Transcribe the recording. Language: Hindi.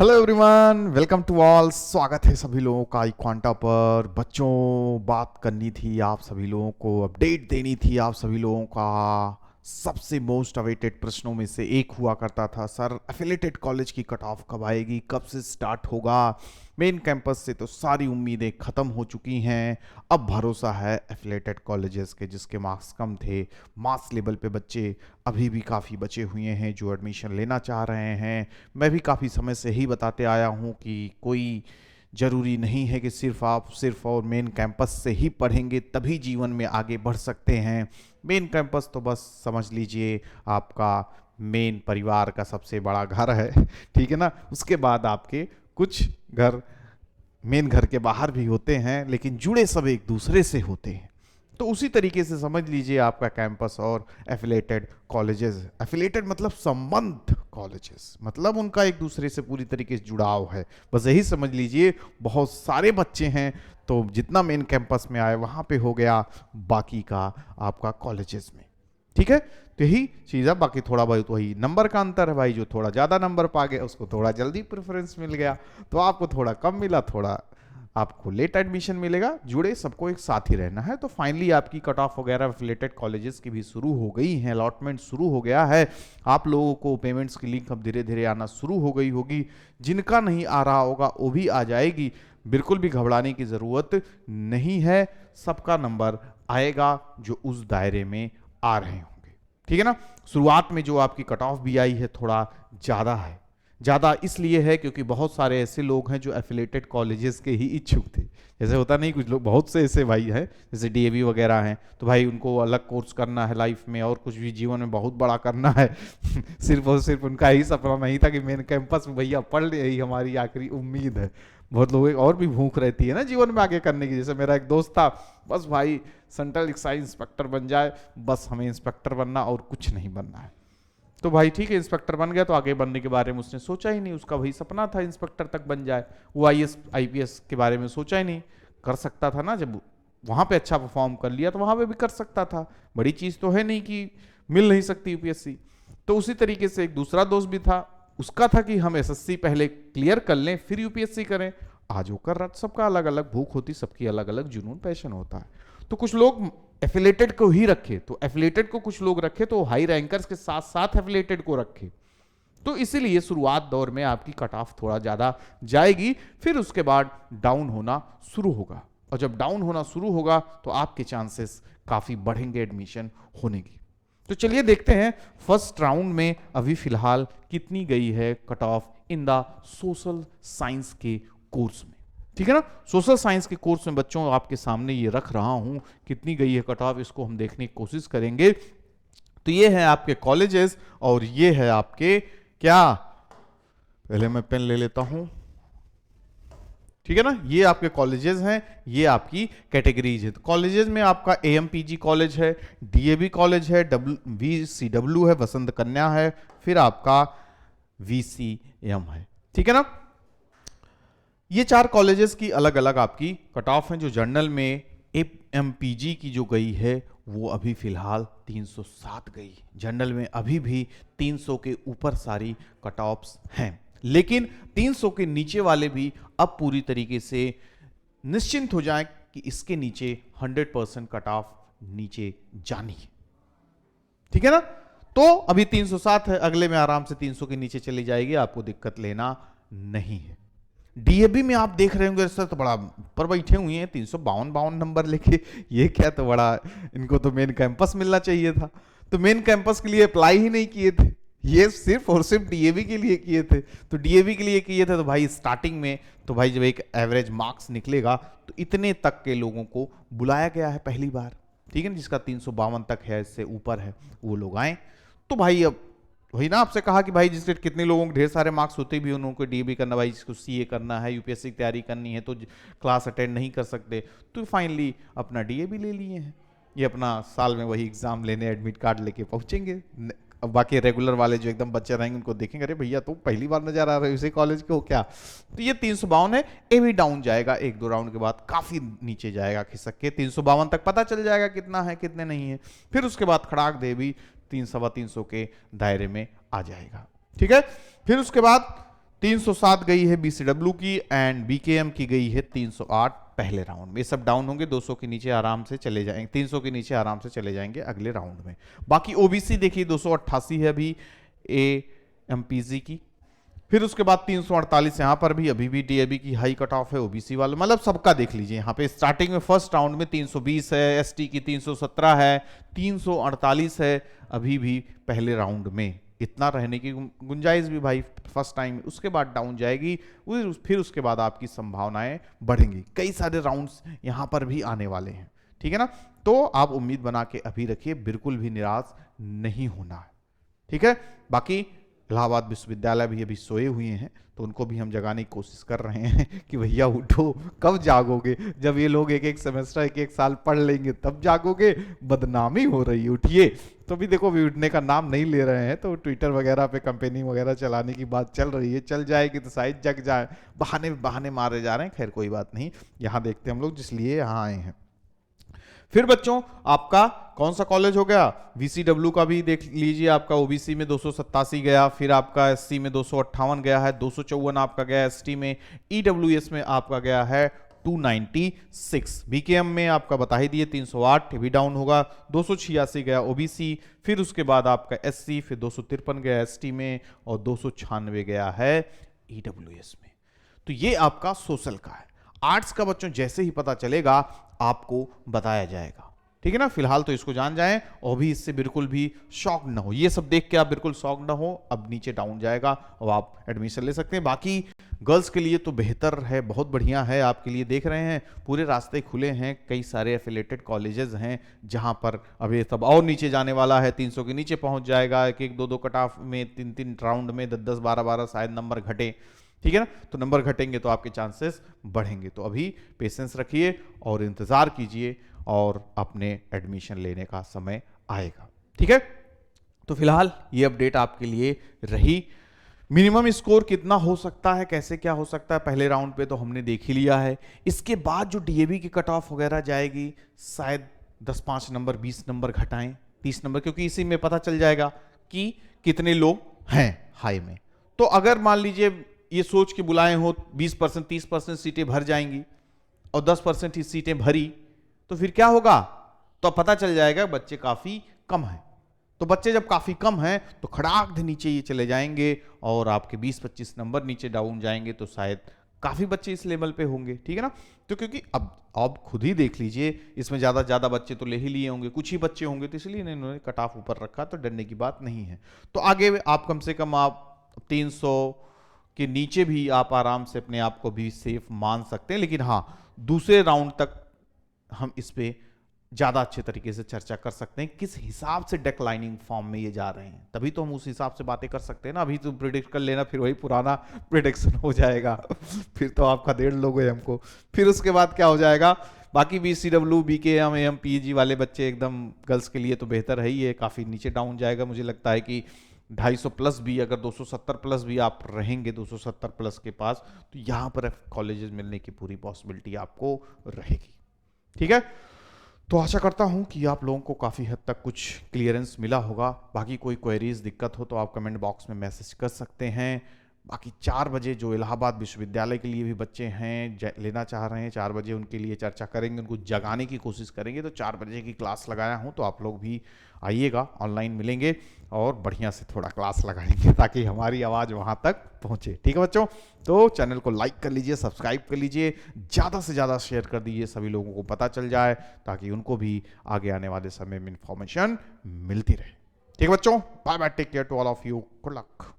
Hello everyone, welcome to all. स्वागत है सभी लोगों का इक्वांटा पर। बच्चों, बात करनी थी आप सभी लोगों को, अपडेट देनी थी आप सभी लोगों का। सबसे मोस्ट अवेटेड प्रश्नों में से एक हुआ करता था, सर एफिलेटेड कॉलेज की कट ऑफ कब आएगी, कब से स्टार्ट होगा। मेन कैंपस से तो सारी उम्मीदें ख़त्म हो चुकी हैं। अब भरोसा है एफिलेटेड कॉलेजेस के, जिसके मार्क्स कम थे। मास लेवल पे बच्चे अभी भी काफ़ी बचे हुए हैं जो एडमिशन लेना चाह रहे हैं। मैं भी काफ़ी समय से ही बताते आया हूँ कि कोई ज़रूरी नहीं है कि सिर्फ और मेन कैंपस से ही पढ़ेंगे तभी जीवन में आगे बढ़ सकते हैं। मेन कैंपस तो बस समझ लीजिए आपका मेन परिवार का सबसे बड़ा घर है, ठीक है ना। उसके बाद आपके कुछ घर मेन घर के बाहर भी होते हैं, लेकिन जुड़े सब एक दूसरे से होते हैं। तो उसी तरीके से समझ लीजिए आपका कैंपस और एफिलेटेड कॉलेजेस। एफिलेटेड मतलब संबंध कॉलेजेस, मतलब उनका एक दूसरे से पूरी तरीके से जुड़ाव है। बस यही समझ लीजिए, बहुत सारे बच्चे हैं तो जितना मेन कैंपस में आए वहाँ पे हो गया, बाकी का आपका कॉलेजेस में, ठीक है। तो यही चीज़ है। बाकी थोड़ा बहुत वही नंबर का अंतर है भाई, जो थोड़ा ज़्यादा नंबर पा गया उसको थोड़ा जल्दी प्रेफरेंस मिल गया, तो आपको थोड़ा कम मिला, थोड़ा आपको लेट एडमिशन मिलेगा। जुड़े सबको एक साथ ही रहना है। तो फाइनली आपकी कट ऑफ वगैरह एफिलेटेड कॉलेजेस की भी शुरू हो गई हैं, अलॉटमेंट शुरू हो गया है। आप लोगों को पेमेंट्स की लिंक अब धीरे धीरे आना शुरू हो गई होगी। जिनका नहीं आ रहा होगा वो भी आ जाएगी, बिल्कुल भी घबराने की ज़रूरत नहीं है। सबका नंबर आएगा जो उस दायरे में आ रहे होंगे, ठीक है ना। शुरुआत में जो आपकी कट ऑफ भी आई है थोड़ा ज़्यादा है। ज़्यादा इसलिए है क्योंकि बहुत सारे ऐसे लोग हैं जो एफिलेटेड कॉलेजेस के ही इच्छुक थे। जैसे होता नहीं, कुछ लोग, बहुत से ऐसे भाई हैं जैसे डीएवी वगैरह हैं, तो भाई उनको अलग कोर्स करना है लाइफ में और कुछ भी जीवन में बहुत बड़ा करना है सिर्फ और सिर्फ उनका ही सपना नहीं था कि मेन कैंपस में भैया पढ़ ले, यही हमारी आखिरी उम्मीद है। बहुत लोगों को और भी भूख रहती है ना जीवन में आगे करने की। जैसे मेरा एक दोस्त था, बस भाई सेंट्रल एक्साइज इंस्पेक्टर बन जाए, बस हमें इंस्पेक्टर बनना और कुछ नहीं बनना है। तो भाई ठीक है, इंस्पेक्टर बन गया तो आगे बनने के बारे में उसने सोचा ही नहीं। उसका वही सपना था इंस्पेक्टर तक बन जाए। वो आईएएस आईपीएस के बारे में सोचा ही नहीं। कर सकता था ना, जब वहां पे अच्छा परफॉर्म कर लिया तो वहां पे भी कर सकता था। बड़ी चीज तो है नहीं कि मिल नहीं सकती यूपीएससी। तो उसी तरीके से एक दूसरा दोस्त भी था, उसका था कि हम एसएससी पहले क्लियर कर लें फिर यूपीएससी करें। आज वो कर रहा, सबका अलग अलग भूख होती, सबकी अलग अलग जुनून पैशन होता है। तो कुछ लोग एफिलेटेड को ही रखे, तो एफिलेटेड को कुछ लोग रखे तो हाई रैंकर्स के साथ साथ एफिलेटेड को रखे। तो इसीलिए शुरुआत दौर में आपकी कट ऑफ थोड़ा ज्यादा जाएगी, फिर उसके बाद डाउन होना शुरू होगा। और जब डाउन होना शुरू होगा तो आपके चांसेस काफी बढ़ेंगे एडमिशन होने की। तो चलिए देखते हैं फर्स्ट राउंड में अभी फिलहाल कितनी गई है cut off in the social science के कोर्स में, ठीक है ना। सोशल साइंस के कोर्स में बच्चों आपके सामने ये रख रहा हूं, कितनी गई है कट ऑफ, इसको हम देखने की कोशिश करेंगे। तो ये है आपके कॉलेजेस और ये है आपके क्या, पहले मैं पेन ले लेता हूं, ठीक है ना। ये आपके कॉलेजेस हैं, ये आपकी कैटेगरीज है। तो कॉलेजेस में आपका एएमपीजी कॉलेज है, डीएवी कॉलेज है, वीसीडब्ल्यू है, वसंत कन्या है, फिर आपका वीसीएम है, ठीक है ना। ये चार कॉलेजेस की अलग अलग आपकी कट ऑफ हैं। जो जर्नल में एमपीजी की जो गई है वो अभी फिलहाल 307 गई। जर्नल में अभी भी 300 के ऊपर सारी कट ऑफ्स हैं, लेकिन 300 के नीचे वाले भी अब पूरी तरीके से निश्चिंत हो जाएं कि इसके नीचे 100% कट ऑफ नीचे जानी है, ठीक है ना। तो अभी 307 है, अगले में आराम से 300 के नीचे चली जाएगी, आपको दिक्कत लेना नहीं है। डीएबी में आप देख रहे होंगे सर तो बड़ा ऊपर बैठे हुए हैं 352 नंबर लेके, ये क्या, तो बड़ा इनको तो मेन कैंपस मिलना चाहिए था। तो मेन कैंपस के लिए अप्लाई ही नहीं किए थे, ये सिर्फ और सिर्फ डीएवी के लिए किए थे। तो डीएवी के लिए किए थे तो भाई स्टार्टिंग में तो भाई जब एक एवरेज मार्क्स निकलेगा तो इतने तक के लोगों को बुलाया गया है पहली बार, ठीक है ना। जिसका 352 तक है, इससे ऊपर है, वो लोग आए। तो भाई अब वही ना आपसे कहा कि भाई जिसके कितने लोगों के ढेर सारे मार्क्स होते भी उन लोगों को डीएबी करना, भाई जिसको सीए करना है, यूपीएससी की तैयारी करनी है तो क्लास अटेंड नहीं कर सकते, तो फाइनली अपना डीएबी ले लिए हैं। ये अपना साल में वही एग्जाम लेने एडमिट कार्ड लेके पहुंचेंगे। अब बाकी रेगुलर वाले जो एकदम बच्चे रहेंगे उनको देखेंगे, अरे भैया तुम पहली बार नजर आ रहे हो इसी कॉलेज के हो क्या। तो ये 352 है, ये भी डाउन जाएगा, एक दो राउंड के बाद काफी नीचे जाएगा खिसक के। 352 तक पता चल जाएगा कितना है कितने नहीं है, फिर उसके बाद खड़ाक दे भी 300 के दायरे में आ जाएगा, ठीक है। फिर उसके बाद 307 गई है बीसीडब्ल्यू की एंड बीकेएम की गई है 308 पहले राउंड में। ये सब डाउन होंगे, 200 के नीचे आराम से चले जाएंगे, 300 के नीचे आराम से चले जाएंगे अगले राउंड में। बाकी ओबीसी देखिए 288 है अभी एएमपीजी की, फिर उसके बाद 348 यहां पर भी अभी भी डीएबी की हाई कट ऑफ है ओबीसी वाले, मतलब सबका देख लीजिए। यहाँ पे स्टार्टिंग में फर्स्ट राउंड में 320 है, एसटी की 317 है, 348 है अभी भी पहले राउंड में। इतना रहने की गुंजाइश भी भाई फर्स्ट टाइम, उसके बाद डाउन जाएगी, फिर उसके बाद आपकी संभावनाएं बढ़ेंगी। कई सारे राउंड्स यहां पर भी आने वाले हैं, ठीक है ना। तो आप उम्मीद बना के अभी रखिए, बिल्कुल भी निराश नहीं होना है, ठीक है। बाकी इलाहाबाद विश्वविद्यालय भी अभी सोए हुए हैं, तो उनको भी हम जगाने की कोशिश कर रहे हैं कि भैया उठो, कब जागोगे? जब ये लोग एक एक सेमेस्टर एक एक साल पढ़ लेंगे तब जागोगे, बदनामी हो रही है, उठिए। तो भी देखो भी उठने का नाम नहीं ले रहे हैं, तो ट्विटर वगैरह पे कंपेनिंग वगैरह चलाने की बात चल रही है, चल जाएगी तो शायद जग जाए, बहाने बहाने मारे जा रहे हैं। खैर कोई बात नहीं, यहाँ देखते हैं हम लोग जिस लिए यहाँ आए हैं। फिर बच्चों आपका कौन सा कॉलेज हो गया? वीसीडब्ल्यू का भी देख लीजिए, आपका ओबीसी में 287 गया, फिर आपका एससी में 258 गया है, 254 आपका गया एसटी में, ईडब्ल्यूएस में आपका गया है 296, बीकेएम में आपका बता ही दिए 308 भी डाउन होगा, 286 गया ओबीसी, फिर उसके बाद आपका एससी, फिर 253 गया एसटी में और 296 गया है ईडब्ल्यूएस में। तो ये आपका सोशल का है। आर्ट्स का बच्चों जैसे ही पता चलेगा आपको बताया जाएगा, ठीक है ना। फिलहाल तो इसको जान जाएं और भी इससे बिल्कुल भी शॉक ना हो, ये सब देख के आप बिल्कुल शॉक ना हो। अब नीचे डाउन जाएगा और आप एडमिशन ले सकते हैं। बाकी गर्ल्स के लिए तो बेहतर है, बहुत बढ़िया है आपके लिए। देख रहे हैं पूरे रास्ते खुले हैं, कई सारे एफिलेटेड कॉलेजेस हैं जहां पर अभी सब और नीचे जाने वाला है, 300 के नीचे पहुंच जाएगा। एक एक दो दो कट ऑफ में, 3 राउंड में 10 12 शायद नंबर घटे, ठीक है ना। तो नंबर घटेंगे तो आपके चांसेस बढ़ेंगे। तो अभी पेशेंस रखिए और इंतजार कीजिए और अपने एडमिशन लेने का समय आएगा, ठीक है। तो फिलहाल ये अपडेट आपके लिए रही। मिनिमम स्कोर कितना हो सकता है, कैसे क्या हो सकता है, पहले राउंड पे तो हमने देख ही लिया है। इसके बाद जो डीएवी की कट ऑफ वगैरह जाएगी, शायद 10-5 नंबर 20 नंबर घटाएं, 30 नंबर, क्योंकि इसी में पता चल जाएगा कि कितने लोग हैं हाई में। तो अगर मान लीजिए ये सोच के बुलाए हो 20% 30% सीटें भर जाएंगी और 10% ही सीटें भरी, तो फिर क्या होगा? तो पता चल जाएगा बच्चे काफी कम हैं। तो बच्चे जब काफी कम हैं तो खड़ाक नीचे ये चले जाएंगे और आपके 20-25 नंबर नीचे डाउन जाएंगे, तो शायद काफी बच्चे इस लेवल पे होंगे, ठीक है ना। तो क्योंकि अब खुद ही देख लीजिए, इसमें ज्यादा बच्चे तो ले ही लिए होंगे, कुछ ही बच्चे होंगे, तो इसलिए इन्होंने कट ऑफ ऊपर रखा। तो डरने की बात नहीं है। तो आगे आप कम से कम आप 300 के नीचे भी आप आराम से अपने आप को भी सेफ मान सकते हैं। लेकिन हाँ, दूसरे राउंड तक हम इस पे ज्यादा अच्छे तरीके से चर्चा कर सकते हैं, किस हिसाब से डिक्लाइनिंग फॉर्म में ये जा रहे हैं, तभी तो हम उस हिसाब से बातें कर सकते हैं ना। अभी तो प्रिडिक्ट कर लेना, फिर वही पुराना प्रिडिक्शन हो जाएगा फिर तो आपका 1.5 लोगे हमको। फिर उसके बाद क्या हो जाएगा? बाकी बीसीडब्ल्यू, बीकेएम, एएमपीजी वाले बच्चे एकदम गर्ल्स के लिए तो बेहतर है ही है, काफी नीचे डाउन जाएगा। मुझे लगता है कि 250 प्लस भी, अगर 270 प्लस भी आप रहेंगे 270 प्लस के पास, तो यहां पर कॉलेजेस मिलने की पूरी पॉसिबिलिटी आपको रहेगी, ठीक है। तो आशा करता हूं कि आप लोगों को काफ़ी हद तक कुछ क्लियरेंस मिला होगा। बाकी कोई क्वेरीज दिक्कत हो तो आप कमेंट बॉक्स में मैसेज कर सकते हैं। बाकी 4 बजे जो इलाहाबाद विश्वविद्यालय के लिए भी बच्चे हैं लेना चाह रहे हैं, 4 बजे उनके लिए चर्चा करेंगे, उनको जगाने की कोशिश करेंगे। तो 4 बजे की क्लास लगाया हूं, तो आप लोग भी आइएगा, ऑनलाइन मिलेंगे और बढ़िया से थोड़ा क्लास लगाएंगे ताकि हमारी आवाज़ वहां तक पहुंचे, ठीक है बच्चों। तो चैनल को लाइक कर लीजिए, सब्सक्राइब कर लीजिए, ज़्यादा से ज़्यादा शेयर कर दीजिए, सभी लोगों को पता चल जाए ताकि उनको भी आगे आने वाले समय में इंफॉर्मेशन मिलती रहे, ठीक है बच्चों। Bye bye, take care to all of you, good luck.